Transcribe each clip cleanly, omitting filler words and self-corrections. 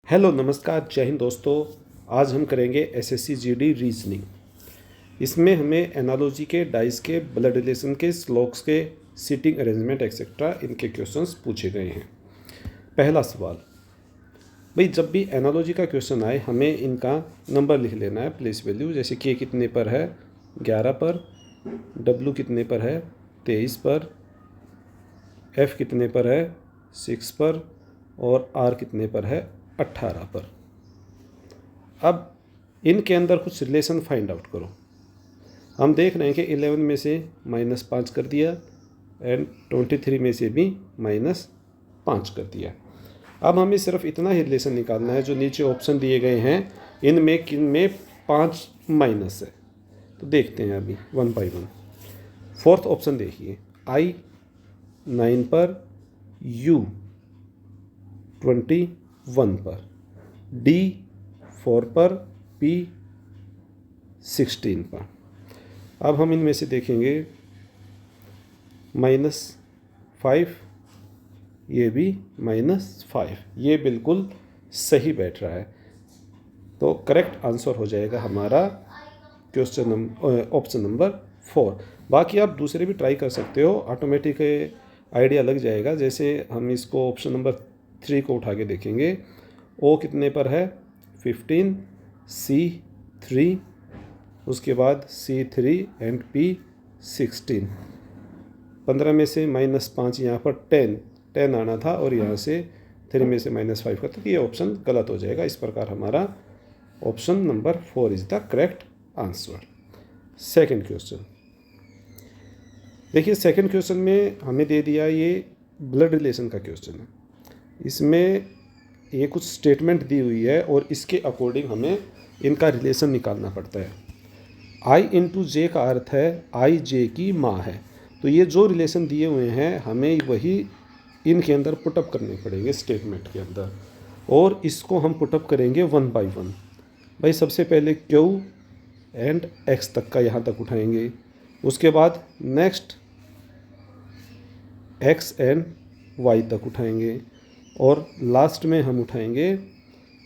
Hello नमस्कार जय हिंद दोस्तों। आज हम करेंगे एसएससी जीडी रीजनिंग। इसमें हमें एनालॉजी के, डाइस के, ब्लड रिलेशन के, स्लोक्स के, सीटिंग अरेंजमेंट एक्सेट्रा इनके क्वेश्चंस पूछे गए हैं। पहला सवाल, भाई जब भी एनालॉजी का क्वेश्चन आए हमें इनका नंबर लिख लेना है, प्लेस वैल्यू। जैसे के कितने पर है 11 पर, डब्ल्यू कितने पर है 23 पर, एफ कितने पर है 6 पर और आर कितने पर है 18 पर। अब इनके अंदर कुछ रिलेशन फाइंड आउट करो। हम देख रहे हैं कि 11 में से -5 कर दिया एंड 23 में से भी -5 कर दिया। अब हमें सिर्फ इतना ही रिलेशन निकालना है, जो नीचे ऑप्शन दिए गए हैं इनमें किन में 5 माइनस है। तो देखते हैं अभी one by one. Fourth option देखिए, आई 9 पर, यू 21 पर, डी 4 पर, पी 16 पर। अब हम इनमें से देखेंगे -5, ये भी -5, ये बिल्कुल सही बैठ रहा है। तो करेक्ट आंसर हो जाएगा हमारा क्वेश्चन ऑप्शन नंबर 4। बाकी आप दूसरे भी ट्राई कर सकते हो, ऑटोमेटिक आइडिया लग जाएगा। जैसे हम इसको ऑप्शन नंबर 3 को उठा के देखेंगे, ओ कितने पर है 15, सी 3, उसके बाद C3 एंड P 16। 15 में से -5 यहाँ पर 10 आना था और यहाँ से 3 में से -5 का, तो ये ऑप्शन गलत हो जाएगा। इस प्रकार हमारा option number 4 is the correct answer. Second question देखिए, सेकंड क्वेश्चन में हमें दे दिया ये ब्लड रिलेशन का क्वेश्चन है। इसमें ये कुछ स्टेटमेंट दी हुई है और इसके अकॉर्डिंग हमें इनका रिलेशन निकालना पड़ता है। आई इंटू जे का अर्थ है आई जे की माँ है। तो ये जो रिलेशन दिए हुए हैं हमें वही इनके अंदर पुटअप करने पड़ेंगे स्टेटमेंट के अंदर, और इसको हम पुटअप करेंगे वन बाई वन। भाई सबसे पहले क्यू एंड एक्स तक का यहाँ तक उठाएंगे, उसके बाद नेक्स्ट एक्स एंड वाई तक उठाएंगे, और लास्ट में हम उठाएंगे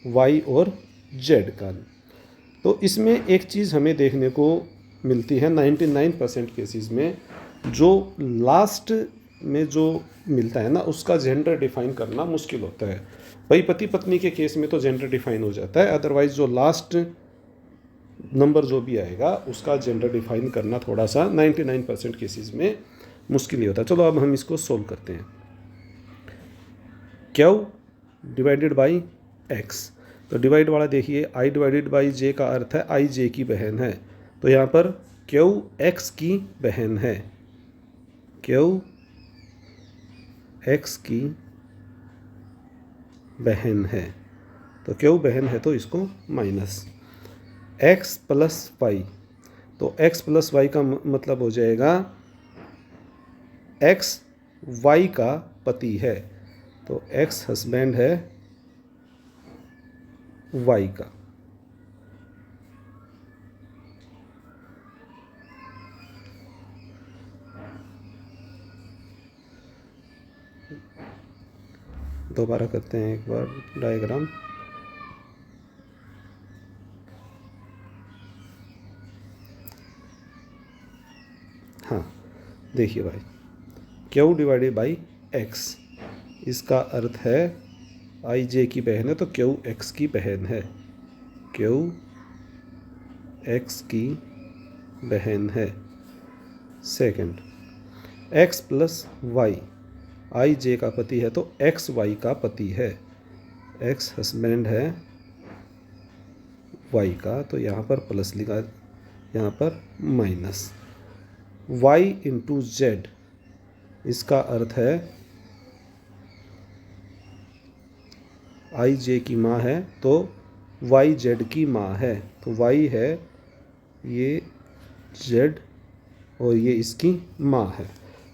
वाई और जेड का। तो इसमें एक चीज़ हमें देखने को मिलती है 99% केसेस में, जो लास्ट में जो मिलता है ना उसका जेंडर डिफाइन करना मुश्किल होता है। भाई पति पत्नी के केस में तो जेंडर डिफाइन हो जाता है, अदरवाइज जो लास्ट नंबर जो भी आएगा उसका जेंडर डिफाइन करना थोड़ा सा 99% केसेस में मुश्किल ही होता है। चलो अब हम इसको सोल्व करते हैं। क्यू डिवाइडेड बाई एक्स, तो डिवाइड वाला देखिए, आई डिवाइडेड बाई जे का अर्थ है आई जे की बहन है। तो यहाँ पर क्यू एक्स की बहन है, क्यू एक्स की बहन है। तो क्यू बहन है तो इसको माइनस एक्स प्लस वाई, तो एक्स प्लस वाई का मतलब हो जाएगा एक्स वाई का पति है, तो एक्स हस्बैंड है वाई का। दोबारा करते हैं एक बार डायग्राम। हाँ देखिए भाई, क्यू डिवाइडेड बाई एक्स, इसका अर्थ है आई जे की बहन है तो क्यू एक्स की बहन है, क्यू एक्स की बहन है। सेकंड, एक्स प्लस वाई, आई जे का पति है तो एक्स वाई का पति है, एक्स हस्बैंड है वाई का, तो यहाँ पर प्लस लिखा, यहाँ पर माइनस। वाई इंटू जेड, इसका अर्थ है आई जे की माँ है तो वाई जेड की माँ है, तो वाई है ये जेड और ये इसकी माँ है।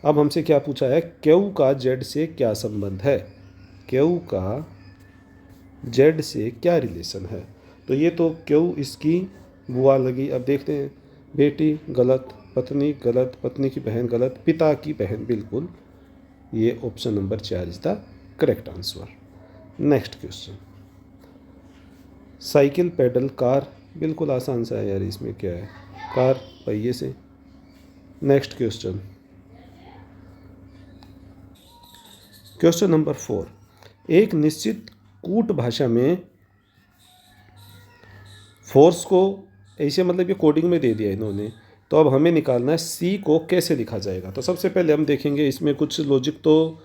अब हमसे क्या पूछा है, क्यू का जेड से क्या संबंध है, क्यू का जेड से क्या रिलेशन है। तो ये तो क्यू इसकी बुआ लगी। अब देखते हैं, बेटी गलत, पत्नी गलत, पत्नी की बहन गलत, पिता की बहन बिल्कुल। ये option number 4 is the correct answer. Next question, cycle, pedal, car, बिल्कुल आसान सा है यार, इसमें क्या है, कार पहिए से। नेक्स्ट क्वेश्चन, क्वेश्चन नंबर 4, एक निश्चित कूट भाषा में फोर्स को ऐसे मतलब ये कोडिंग में दे दिया इन्होंने, तो अब हमें निकालना है सी को कैसे लिखा जाएगा। तो सबसे पहले हम देखेंगे, इसमें कुछ लॉजिक तो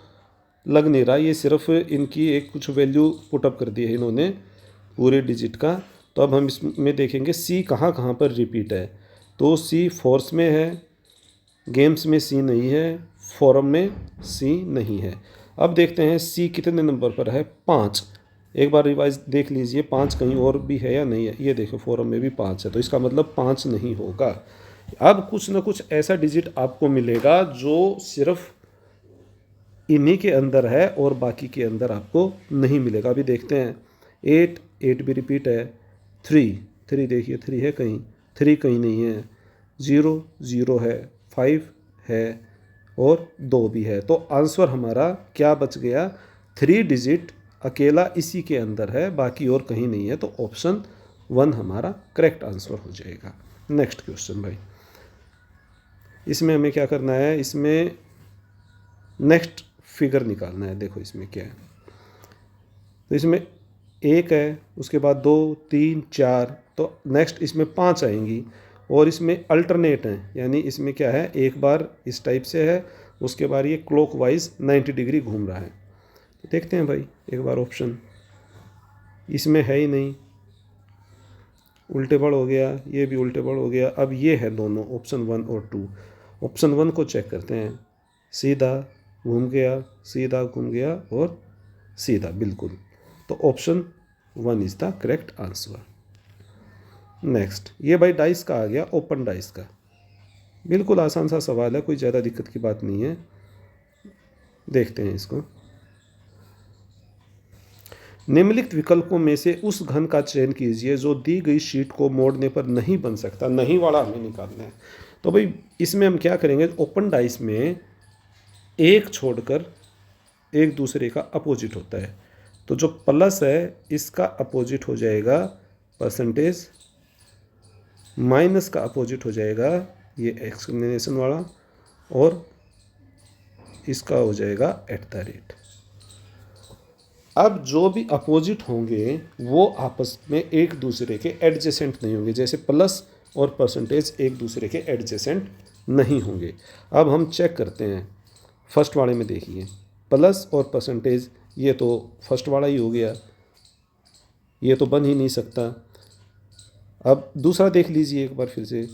लग नहीं रहा, ये सिर्फ इनकी एक कुछ वैल्यू पुटअप कर दी है इन्होंने पूरे डिजिट का। तो अब हम इसमें देखेंगे सी कहाँ कहाँ पर रिपीट है। तो सी फोर्स में है, गेम्स में सी नहीं है, फोरम में सी नहीं है। अब देखते हैं सी कितने नंबर पर है, 5। एक बार रिवाइज देख लीजिए, 5 कहीं और भी है या नहीं है। ये देखो फोरम में भी 5 है, तो इसका मतलब 5 नहीं होगा। अब कुछ ना कुछ ऐसा डिजिट आपको मिलेगा जो सिर्फ इन्हीं के अंदर है और बाकी के अंदर आपको नहीं मिलेगा। अभी देखते हैं, 8 भी रिपीट है, 3 देखिए 3 है कहीं, 3 कहीं नहीं है, 0 है, 5 है और 2 भी है। तो आंसर हमारा क्या बच गया, 3 डिजिट अकेला इसी के अंदर है, बाकी और कहीं नहीं है। तो ऑप्शन 1 हमारा करेक्ट आंसर हो जाएगा। नेक्स्ट क्वेश्चन भाई, इसमें हमें क्या करना है, इसमें नेक्स्ट फिगर निकालना है। देखो इसमें क्या है, तो इसमें 1 है, उसके बाद 2, 3, 4, तो नेक्स्ट इसमें 5 आएंगी और इसमें अल्टरनेट है, यानी इसमें क्या है, एक बार इस टाइप से है, उसके बाद ये क्लॉकवाइज 90 डिग्री घूम रहा है। तो देखते हैं भाई एक बार ऑप्शन, इसमें है ही नहीं, उल्टे पड़ हो गया, ये भी उल्टे पड़ हो गया। अब ये है दोनों, ऑप्शन 1 और 2। ऑप्शन 1 को चेक करते हैं, सीधा घूम गया, सीधा घूम गया और सीधा, बिल्कुल। तो option 1 is the correct answer. Next, ये भाई डाइस का आ गया, ओपन डाइस का। बिल्कुल आसान सा सवाल है, कोई ज़्यादा दिक्कत की बात नहीं है। देखते हैं इसको, निम्नलिखित विकल्पों में से उस घन का चयन कीजिए जो दी गई शीट को मोड़ने पर नहीं बन सकता। नहीं वाला हमें निकालना है। तो भाई इसमें हम क्या करेंगे, ओपन डाइस में एक छोड़कर एक दूसरे का अपोजिट होता है। तो जो प्लस है इसका अपोजिट हो जाएगा परसेंटेज, माइनस का अपोजिट हो जाएगा ये एक्सक्लेमेशन वाला, और इसका हो जाएगा @ अब जो भी अपोजिट होंगे वो आपस में एक दूसरे के एडजेसेंट नहीं होंगे, जैसे प्लस और परसेंटेज एक दूसरे के एडजेसेंट नहीं होंगे। अब हम चेक करते हैं, फर्स्ट वाले में देखिए, प्लस और परसेंटेज, ये तो फर्स्ट वाला ही हो गया, ये तो बन ही नहीं सकता। अब दूसरा देख लीजिए एक बार फिर से,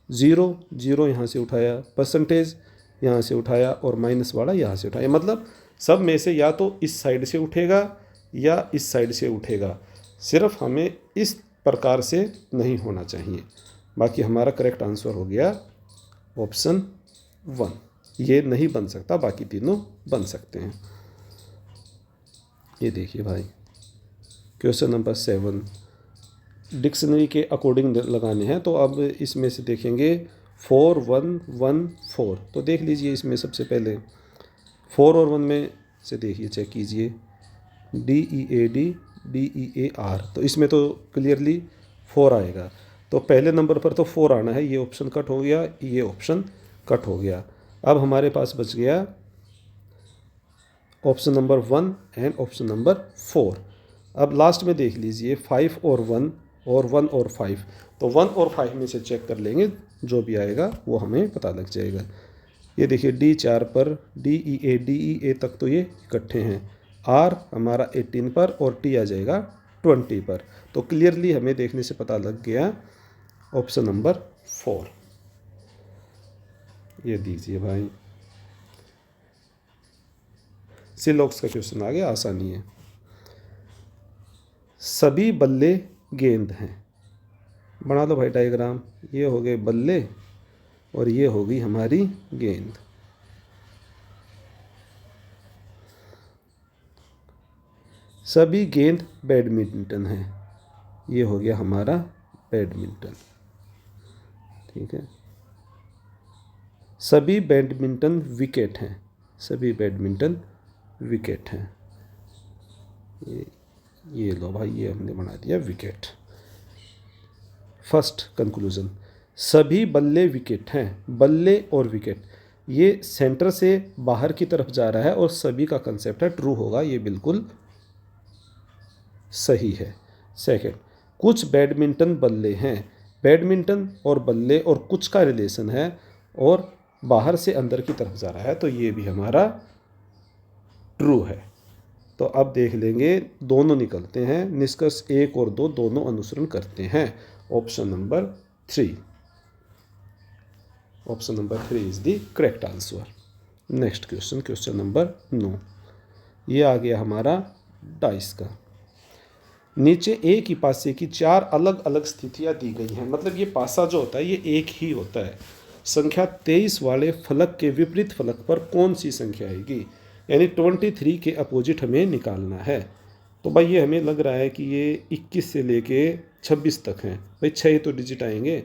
0 यहाँ से उठाया, परसेंटेज यहाँ से उठाया और माइनस वाला यहाँ से उठाया, मतलब सब में से या तो इस साइड से उठेगा या इस साइड से उठेगा, सिर्फ हमें इस प्रकार से नहीं होना चाहिए। बाकी हमारा करेक्ट आंसर हो गया ऑप्शन 1, ये नहीं बन सकता, बाकी तीनों बन सकते हैं। ये देखिए भाई, क्वेश्चन नंबर 7 डिक्शनरी के अकॉर्डिंग लगाने हैं। तो अब इसमें से देखेंगे 4, 1, 1, 4। तो देख लीजिए इसमें सबसे पहले 4 और 1 में से देखिए, चेक कीजिए, DEAD, DEAR, तो इसमें तो क्लियरली 4 आएगा। तो पहले नंबर पर तो 4 आना है, ये ऑप्शन कट हो गया, ये ऑप्शन कट हो गया। अब हमारे पास बच गया option number 1 and option number 4। अब लास्ट में देख लीजिए 5 और 1 और 1 और 5, तो 1 और 5 में से चेक कर लेंगे, जो भी आएगा वो हमें पता लग जाएगा। ये देखिए D4 पर, DEA तक तो ये इकट्ठे हैं, R हमारा 18 पर और T आ जाएगा 20 पर। तो क्लियरली हमें देखने से पता लग गया ऑप्शन नंबर 4। ये दीजिए भाई, सिलॉक्स का क्वेश्चन आ गया, आसानी है। सभी बल्ले गेंद हैं, बना लो भाई डायग्राम, ये हो गए बल्ले और ये हो गई हमारी गेंद। सभी गेंद बैडमिंटन है, ये हो गया हमारा बैडमिंटन, ठीक है। सभी बैडमिंटन विकेट हैं, सभी बैडमिंटन विकेट हैं, ये लो भाई, ये हमने बना दिया विकेट। फर्स्ट कंक्लूजन, सभी बल्ले विकेट हैं। बल्ले और विकेट ये सेंटर से बाहर की तरफ जा रहा है और सभी का कंसेप्ट है, ट्रू होगा, ये बिल्कुल सही है। सेकंड, कुछ बैडमिंटन बल्ले हैं। बैडमिंटन और बल्ले और कुछ का रिलेशन है और बाहर से अंदर की तरफ जा रहा है, तो ये भी हमारा ट्रू है। तो अब देख लेंगे, दोनों निकलते हैं, निष्कर्ष 1 और 2 दोनों अनुसरण करते हैं। Option number 3, option number 3 is the correct answer. Next question, question number 9, ये आ गया हमारा डाइस का। नीचे एक ही पासे की 4 अलग अलग स्थितियां दी गई हैं, मतलब ये पासा जो होता है ये एक ही होता है। संख्या 23 वाले फलक के विपरीत फलक पर कौन सी संख्या आएगी, यानी 23 के अपोजिट हमें निकालना है। तो भाई ये हमें लग रहा है कि ये 21 से लेके 26 तक हैं, भाई 6 तो डिजिट आएंगे,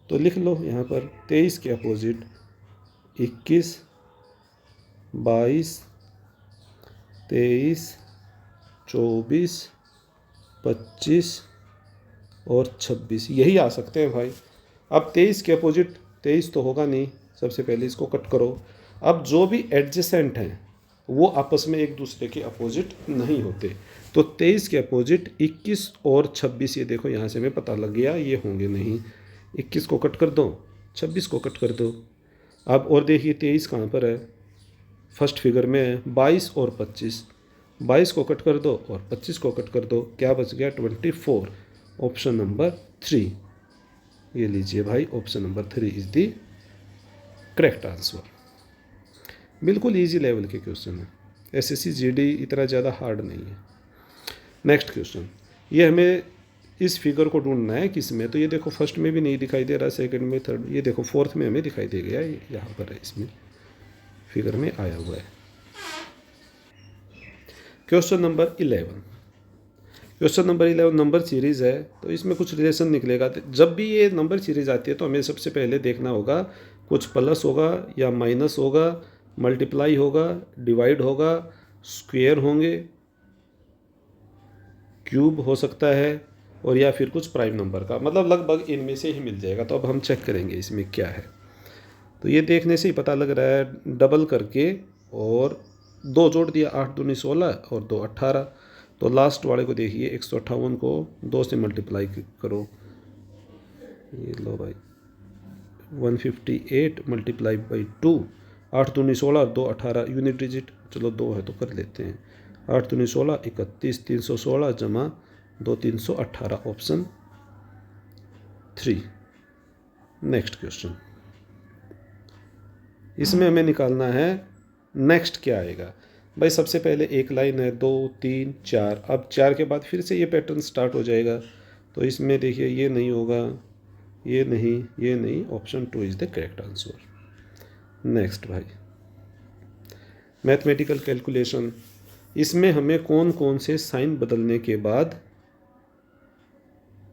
तो लिख लो यहाँ पर 23 के अपोजिट 21, 22, 23, 24, 25 और 26, यही आ सकते हैं भाई। अब 23 के अपोजिट 23 तो होगा नहीं, सबसे पहले इसको कट करो। अब जो भी एडजेसेंट हैं वो आपस में एक दूसरे के अपोजिट नहीं होते, तो 23 के अपोजिट 21 और 26, ये देखो यहाँ से हमें पता लग गया ये होंगे नहीं। 21 को कट कर दो, 26 को कट कर दो। अब और देखिए 23 कहाँ पर है, फर्स्ट फिगर में है। 22 और 25, 22 को कट कर दो और 25 को कट कर दो, क्या बच गया 24। ऑप्शन नंबर 3, ये लीजिए भाई, option number 3 is the correct answer. बिल्कुल इजी लेवल के क्वेश्चन है, एसएससी जीडी इतना ज़्यादा हार्ड नहीं है। नेक्स्ट क्वेश्चन, ये हमें इस फिगर को ढूंढना है किस में, तो ये देखो फर्स्ट में भी नहीं दिखाई दे रहा, सेकंड में, थर्ड, ये देखो फोर्थ में हमें दिखाई दे गया, यहाँ पर है, इसमें फिगर में आया हुआ है। Question number 11, question number 11 number series है, तो इसमें कुछ रिलेशन निकलेगा। जब भी ये नंबर सीरीज़ आती है तो हमें सबसे पहले देखना होगा कुछ प्लस होगा या माइनस होगा, मल्टीप्लाई होगा, डिवाइड होगा, स्क्वायर होंगे, क्यूब हो सकता है, और या फिर कुछ प्राइम नंबर का, मतलब लगभग इनमें से ही मिल जाएगा। तो अब हम चेक करेंगे इसमें क्या है। तो ये देखने से ही पता लग रहा है, डबल करके और 2 जोड़ दिया, 8 दूनी 16 और 2 18। तो लास्ट वाले को देखिए, 158 को 2 से मल्टीप्लाई करो, ये लो भाई 158 मल्टीप्लाई बाई 2, 8 दूनी 16 और 2 18, यूनिट डिजिट, चलो 2 है तो कर लेते हैं। 8 दूनी 16, 31, 316 जमा 2 318, ऑप्शन 3। नेक्स्ट क्वेश्चन, इसमें हमें निकालना है नेक्स्ट क्या आएगा। भाई सबसे पहले एक लाइन है, 2 3 4, अब 4 के बाद फिर से ये पैटर्न स्टार्ट हो जाएगा। तो इसमें देखिए ये नहीं होगा, ये नहीं, ये नहीं, option 2 is the correct answer. Next भाई, मैथमेटिकल कैलकुलेशन, इसमें हमें कौन कौन से साइन बदलने के बाद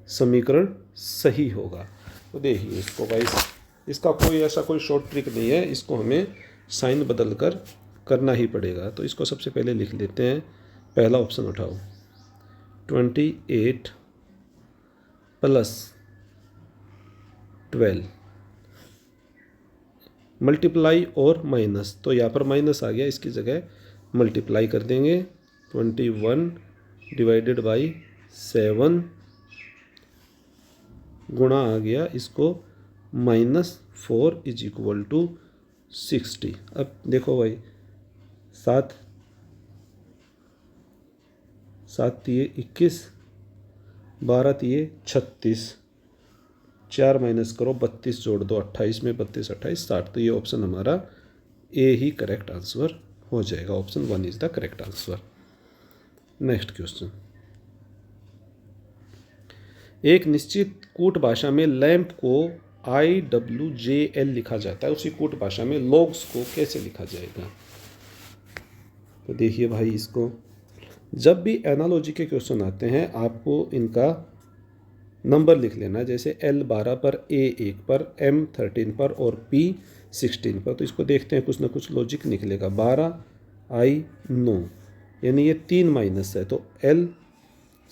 समीकरण सही होगा। तो देखिए इसको भाई, इसका कोई ऐसा कोई शॉर्ट ट्रिक नहीं है, इसको हमें साइन बदल कर करना ही पड़ेगा। तो इसको सबसे पहले लिख लेते हैं, पहला ऑप्शन उठाओ, 28 प्लस 12, मल्टीप्लाई और माइनस, तो यहाँ पर माइनस आ गया, इसकी जगह मल्टीप्लाई कर देंगे। 21 डिवाइडेड बाई 7 गुणा आ गया, इसको -4 इज इक्वल टू 60। अब देखो भाई, 7 तिये 21, 12 तिये 36, 4 माइनस करो 32 जोड़ दो 28 में 32 28 60। तो ये ऑप्शन हमारा ए ही करेक्ट आंसर हो जाएगा, option 1 is the correct answer. Next question, एक निश्चित कूट भाषा में लैंप को IWJL लिखा जाता है, उसी कूट भाषा में लॉग्स को कैसे लिखा जाएगा। तो देखिए भाई, इसको जब भी एनालॉजी के क्वेश्चन आते हैं आपको इनका नंबर लिख लेना है, जैसे L12 पर, A1 पर, M13 पर और P16 पर। तो इसको देखते हैं, कुछ ना कुछ लॉजिक निकलेगा। 12 I 9, यानी ये 3 माइनस है, तो L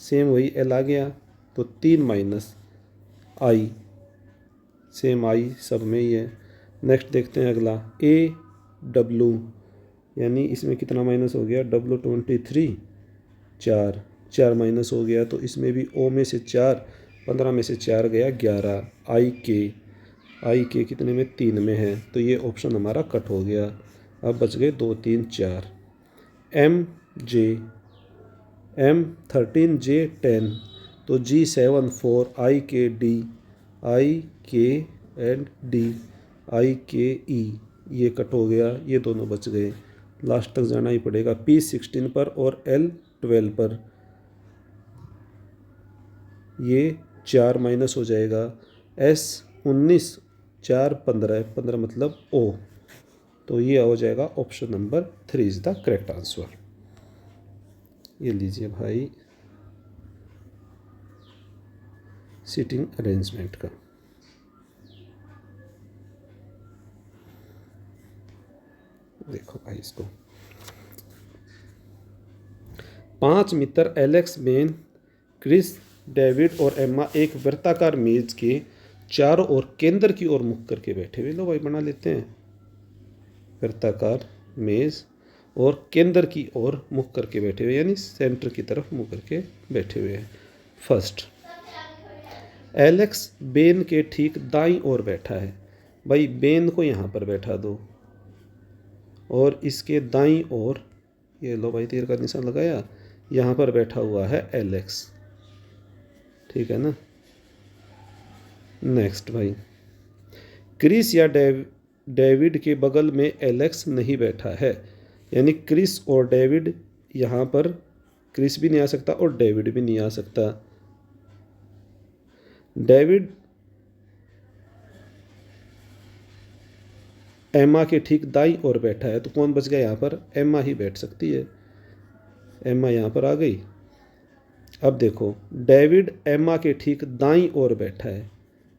सेम वही एल आ गया, तो 3 माइनस आई, सेम आई सब में ही है। नेक्स्ट देखते हैं अगला, ए डब्लू, यानी इसमें कितना माइनस हो गया, डब्लू 23, 4 माइनस हो गया, तो इसमें भी ओ में से 4, 15 में से 4 गया 11। आई के कितने में, 3 में है, तो ये ऑप्शन हमारा कट हो गया। अब बच गए 2 3 4। M 13 J 10, तो G7 4, आई के एंड डी, आई के ई, ये कट हो गया, ये दोनों बच गए। लास्ट तक जाना ही पड़ेगा, P16 पर और L12 पर, ये 4 माइनस हो जाएगा। S19, 4 15, 15 मतलब O, तो ये हो जाएगा option number 3 is the correct answer. ये लीजिए भाई सीटिंग अरेंजमेंट का। देखो भाई इसको, 5 मित्र एलेक्स, बेन, क्रिस, डेविड और एम्मा एक वृत्ताकार मेज के चारों ओर केंद्र की ओर मुख करके बैठे हुए। लो भाई बना लेते हैं, वृत्ताकार मेज और केंद्र की ओर मुख करके बैठे हुए, यानी सेंटर की तरफ मुख करके बैठे हुए हैं। फर्स्ट, एलेक्स बेन के ठीक दाईं ओर बैठा है। भाई बेन को यहाँ पर बैठा दो, और इसके दाईं ओर, ये लो भाई तीर का निशान लगाया, यहाँ पर बैठा हुआ है एलेक्स, ठीक है ना। नेक्स्ट भाई, क्रिस या डेविड के बगल में एलेक्स नहीं बैठा है, यानी क्रिस और डेविड, यहाँ पर क्रिस भी नहीं आ सकता और डेविड भी नहीं आ सकता। डेविड एम्मा के ठीक दाईं ओर बैठा है, तो कौन बच गया यहाँ पर, एम्मा ही बैठ सकती है, एम्मा यहाँ पर आ गई। अब देखो, डेविड एम्मा के ठीक दाईं ओर बैठा है,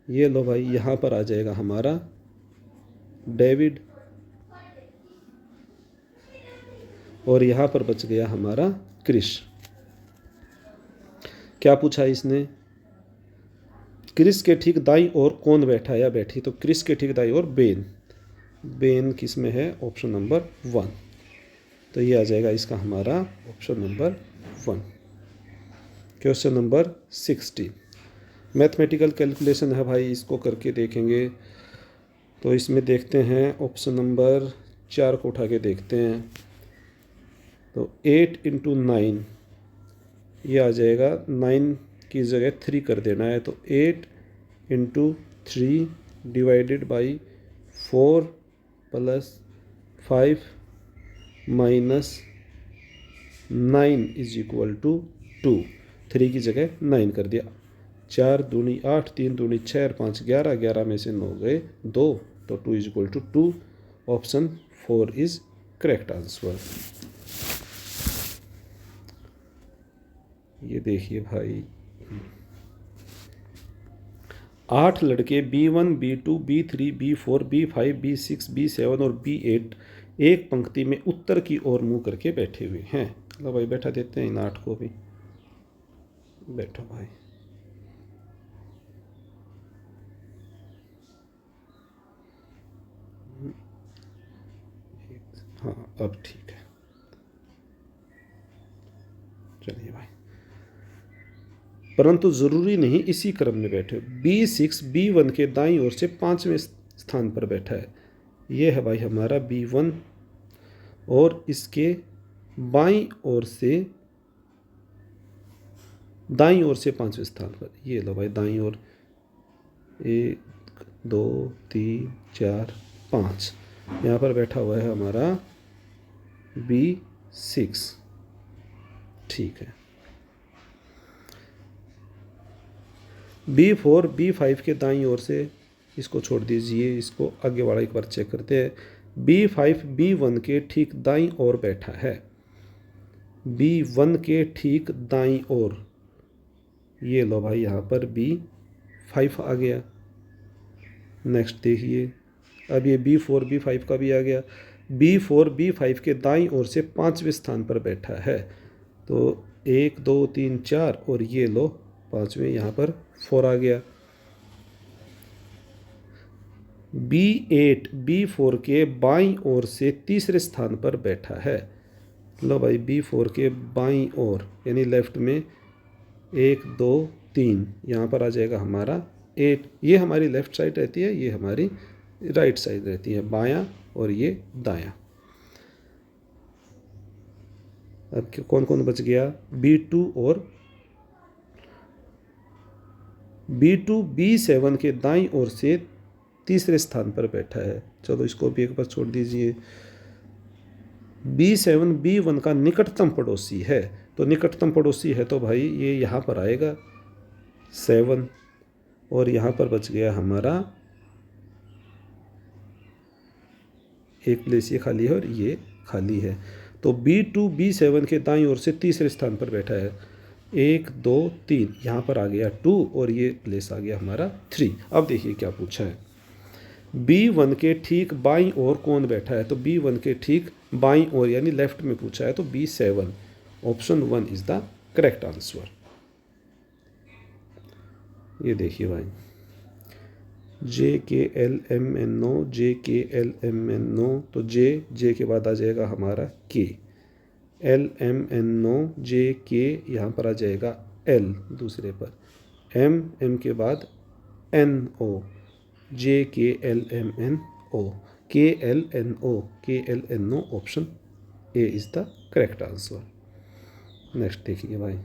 ये लो भाई यहाँ पर आ जाएगा हमारा डेविड, और यहाँ पर बच गया हमारा क्रिस। क्या पूछा इसने, क्रिस के ठीक दाईं ओर कौन बैठा है या बैठी, तो क्रिस के ठीक दाईं ओर बेन किस में है, ऑप्शन नंबर 1, तो ये आ जाएगा इसका हमारा option number 1। Question number 60, mathematical calculation है भाई, इसको करके देखेंगे। तो इसमें देखते हैं ऑप्शन नंबर 4 को उठा के देखते हैं, तो 8 × 9, ये आ जाएगा, 9 की जगह 3 कर देना है, तो 8 × 3 डिवाइडेड बाई 4 + 5 - 9 = 2। 3 की जगह 9 कर दिया, 4 दूनी 8, 3 दूनी 6 और 5 11, 11 में से 9 गए 2, तो 2 = 2, ऑप्शन 4 इज करेक्ट आंसर। ये देखिए भाई, 8 लड़के B1, B2, B3, B4, B5, B6, B7 और B8 एक पंक्ति में उत्तर की ओर मुंह करके बैठे हुए हैं। लो भाई बैठा देते हैं इन 8 को भी, बैठो भाई। हाँ अब ठीक है, चलिए भाई, परंतु ज़रूरी नहीं इसी क्रम में बैठे। B6 B1 के दाईं ओर से 5वें स्थान पर बैठा है, ये है भाई हमारा B1, और इसके दाईं ओर से 5वें स्थान पर, ये लो भाई दाईं ओर, 1 2 3 4 5, यहाँ पर बैठा हुआ है हमारा B6, ठीक है। B4 B5 के दाईं ओर से, इसको छोड़ दीजिए, इसको आगे वाला एक बार चेक करते हैं। B5 B1 के ठीक दाईं ओर बैठा है, B1 के ठीक दाईं ओर, ये लो भाई यहाँ पर B5 आ गया। नेक्स्ट देखिए, अब ये B4 B5 का भी आ गया। B4 B5 के दाईं ओर से 5वें स्थान पर बैठा है, तो 1 2 3 4 और ये लो 5वें, यहाँ पर 4 आ गया। B8 B4 के बाईं ओर से तीसरे स्थान पर बैठा है। लो भाई B4 के बाईं ओर यानी लेफ्ट में 1 2 3, यहाँ पर आ जाएगा हमारा 8। ये हमारी लेफ्ट साइड रहती है, ये हमारी राइट साइड रहती है, बायां और ये दायां। अब कौन कौन बच गया? B2 और B2 B7 के दाईं ओर से तीसरे स्थान पर बैठा है। चलो इसको भी एक बार छोड़ दीजिए। B7 B1 का निकटतम पड़ोसी है, तो निकटतम पड़ोसी है तो भाई ये यहाँ पर आएगा 7, और यहाँ पर बच गया हमारा एक प्लेस, ये खाली है और ये खाली है। तो B2 B7 के दाईं ओर से तीसरे स्थान पर बैठा है। 1 2 3, यहाँ पर आ गया 2 और ये प्लेस आ गया हमारा 3। अब देखिए क्या पूछा है। B1 के ठीक बाईं ओर कौन बैठा है? तो B1 के ठीक बाईं ओर यानी लेफ्ट में पूछा है, तो B7, option 1 is the correct answer. ये देखिए भाई, JKLMNO JKLMNO, तो J के बाद आ जाएगा हमारा K, LMNO JK, यहाँ पर आ जाएगा L दूसरे पर, M के बाद NO JKLMNO KLNO, option A is the correct answer. Next देखिए भाई,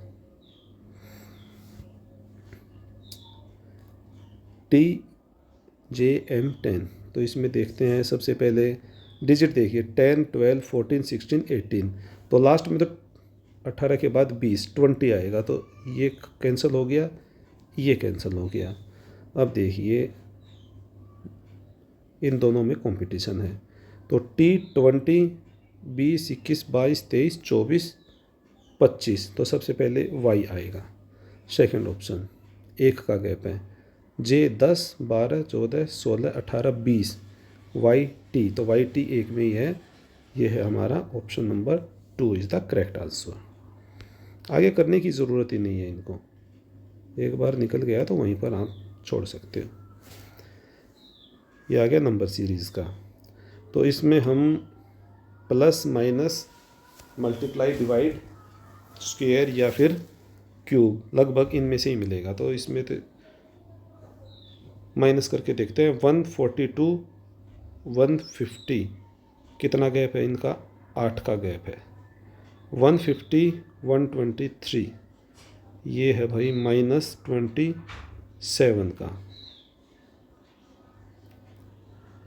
TJM10, तो इसमें देखते हैं सबसे पहले डिजिट देखिए 10 12 14 16 18, तो लास्ट में तो 18 के बाद 20 20 आएगा, तो ये कैंसिल हो गया, ये कैंसिल हो गया। अब देखिए इन दोनों में कंपटीशन है, तो T20 20 21 22 23 24 25, तो सबसे पहले Y आएगा, सेकंड ऑप्शन, 1 का गैप है। J 10 12 14 16 18 20 YT, तो YT 1 में ही है, ये है हमारा option number 2 is the correct answer. आगे करने की ज़रूरत ही नहीं है इनको, एक बार निकल गया तो वहीं पर आप छोड़ सकते हो। ये आ गया नंबर सीरीज़ का, तो इसमें हम plus minus multiply divide square या फिर क्यूब लगभग इनमें से ही मिलेगा, तो इसमें तो माइनस करके देखते हैं। 142 150, कितना गैप है इनका? 8 का गैप है। 150 123, ये है भाई -27 का।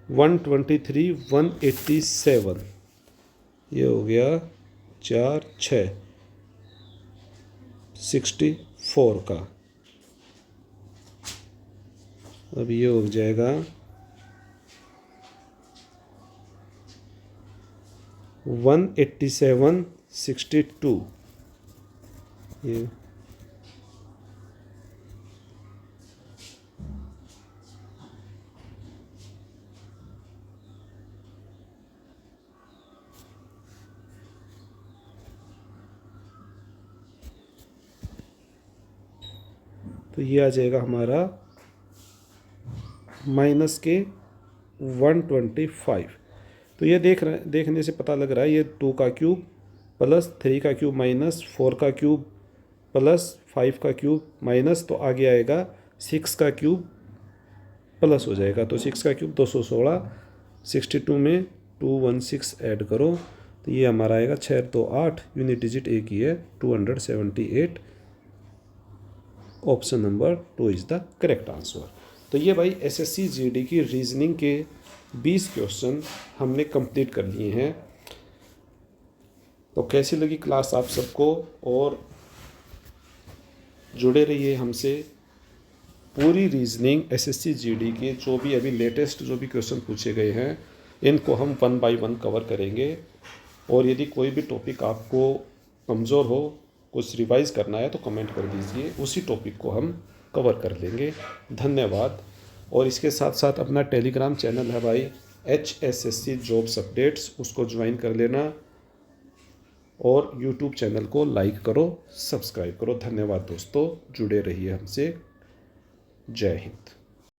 123 187, ये हो गया 4 6 64 का। अब ये हो जाएगा 187 62, ये तो ये आ जाएगा हमारा माइनस के 125। तो ये देखने से पता लग रहा है ये 2 का क्यूब प्लस 3 का क्यूब माइनस 4 का क्यूब प्लस 5 का क्यूब माइनस, तो आगे आएगा 6 का क्यूब प्लस हो जाएगा, तो 6 का क्यूब 216, 62 में 216 ऐड करो, तो ये हमारा आएगा 6 2 8, यूनिट डिजिट एक ही है 278, option number 2 is the correct answer. तो ये भाई SSC GD की रीजनिंग के 20 क्वेश्चन हमने कंप्लीट कर लिए हैं। तो कैसी लगी क्लास आप सबको, और जुड़े रहिए हमसे। पूरी रीजनिंग SSC GD के जो भी अभी लेटेस्ट जो भी क्वेश्चन पूछे गए हैं इनको हम 1 बाय 1 कवर करेंगे, और यदि कोई भी टॉपिक आपको कमज़ोर हो, कुछ रिवाइज करना है तो कमेंट कर दीजिए, उसी टॉपिक को हम कवर कर लेंगे। धन्यवाद। और इसके साथ साथ अपना टेलीग्राम चैनल है भाई HSSC जॉब्स अपडेट्स, उसको ज्वाइन कर लेना। और यूट्यूब चैनल को लाइक करो, सब्सक्राइब करो। धन्यवाद दोस्तों, जुड़े रहिए हमसे। जय हिंद।